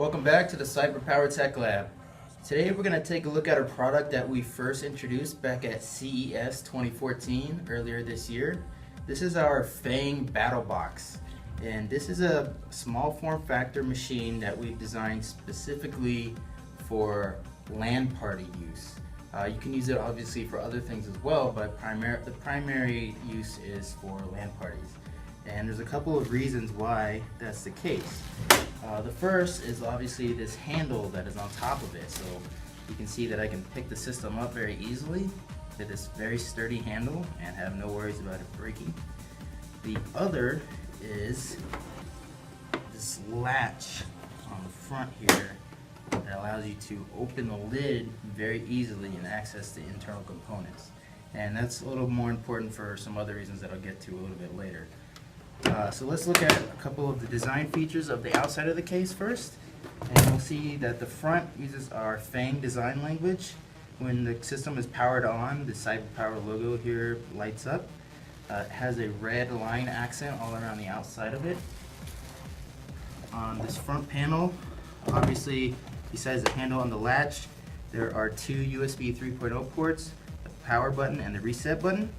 Welcome back to the Cyberpower Tech Lab. Today we're going to take a look at a product that we first introduced back at CES 2014 earlier this year. This is our Fang Battlebox, and this is a small form factor machine that we've designed specifically for LAN party use. You can use it obviously for other things as well, but the primary use is for LAN parties. And there's a couple of reasons why that's the case. The first is obviously this handle that is on top of it. So you can see that I can pick the system up very easily with this very sturdy handle and have no worries about it breaking. The other is this latch on the front here that allows you to open the lid very easily and access the internal components. And that's a little more important for some other reasons that I'll get to a little bit later. So let's look at a couple of the design features of the outside of the case first. And we'll see that the front uses our Fang design language. When the system is powered on, the CyberPower logo here lights up. It has a red line accent all around the outside of it. On this front panel, obviously, besides the handle on the latch, there are two USB 3.0 ports, the power button and the reset button.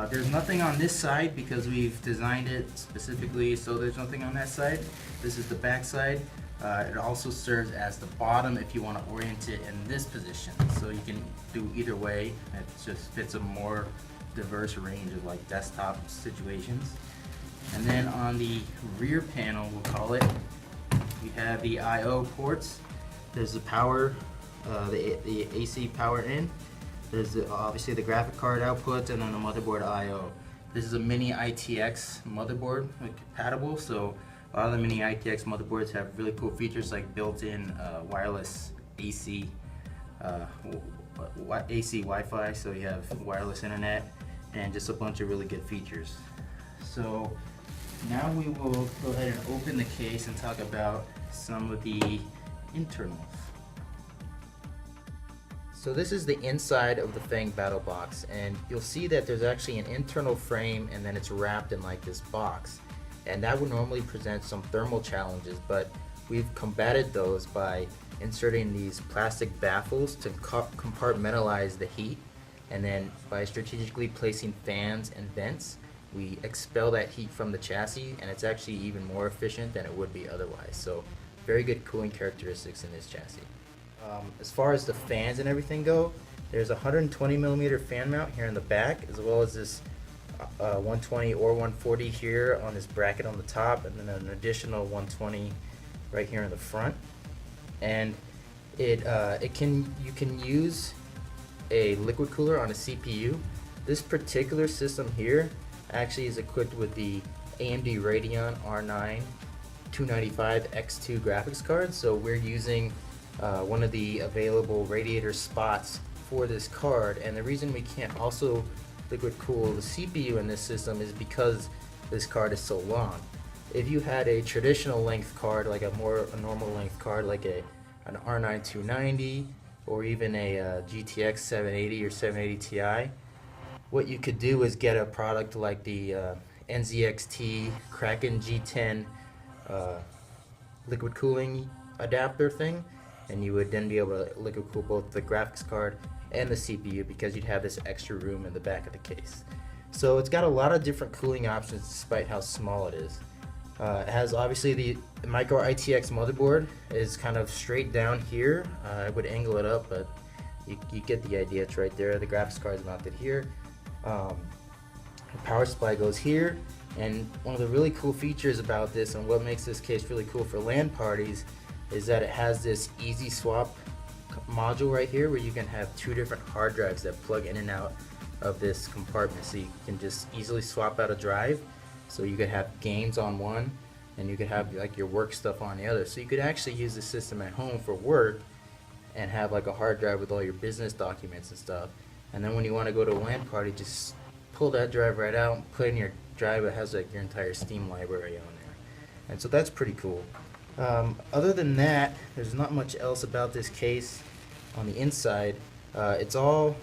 There's nothing on this side because we've designed it specifically so there's nothing on that side. This is the back side. It also serves as the bottom if you want to orient it in this position. So you can do either way. It just fits a more diverse range of like desktop situations. And then on the rear panel, we'll call it, we have the I/O ports. There's the power, the AC power in. There's obviously the graphic card output and then the motherboard I/O. This is a mini ITX motherboard compatible, so a lot of the mini ITX motherboards have really cool features like built-in wireless AC Wi-Fi, so you have wireless internet and just a bunch of really good features. So now we will go ahead and open the case and talk about some of the internals. So this is the inside of the Fang Battlebox, and you'll see that there's actually an internal frame and then it's wrapped in like this box. And that would normally present some thermal challenges, but we've combated those by inserting these plastic baffles to compartmentalize the heat, and then by strategically placing fans and vents, we expel that heat from the chassis, and it's actually even more efficient than it would be otherwise. So very good cooling characteristics in this chassis. As far as the fans and everything go, there's a 120mm fan mount here in the back, as well as this 120 or 140 here on this bracket on the top, and then an additional 120 right here in the front. And you can use a liquid cooler on a CPU. This particular system here actually is equipped with the AMD Radeon R9 295X2 graphics card, so we're using one of the available radiator spots for this card. And the reason we can't also liquid cool the CPU in this system is because this card is so long. If you had a traditional length card, like a normal length card, like an R9 290 or even a GTX 780 or 780 Ti, what you could do is get a product like the NZXT Kraken G10 liquid cooling adapter thing, and you would then be able to liquid cool both the graphics card and the CPU because you'd have this extra room in the back of the case. So it's got a lot of different cooling options despite how small it is. It has obviously the micro ITX motherboard is kind of straight down here. I would angle it up, but you get the idea. It's right there. The graphics card is mounted here. The power supply goes here, and one of the really cool features about this and what makes this case really cool for LAN parties is that it has this easy swap module right here where you can have two different hard drives that plug in and out of this compartment, so you can just easily swap out a drive. So you could have games on one and you could have like your work stuff on the other, so you could actually use the system at home for work and have like a hard drive with all your business documents and stuff, and then when you want to go to a LAN party, just pull that drive right out and put it in your drive. It has like your entire Steam library on there, and so that's pretty cool. Other than that, there's not much else about this case on the inside. It's all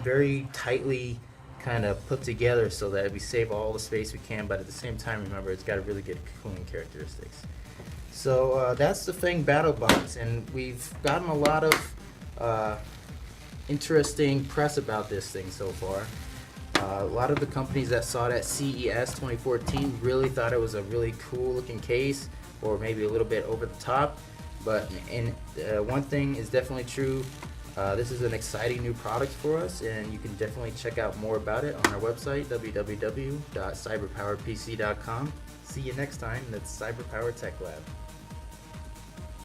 very tightly kind of put together so that we save all the space we can, but at the same time, remember, it's got a really good cooling characteristics. So that's the Fang Battlebox, and we've gotten a lot of interesting press about this thing so far. A lot of the companies that saw it at CES 2014 really thought it was a really cool looking case, or maybe a little bit over the top. But one thing is definitely true. This is an exciting new product for us, and you can definitely check out more about it on our website, www.cyberpowerpc.com. See you next time. That's Cyberpower Tech Lab.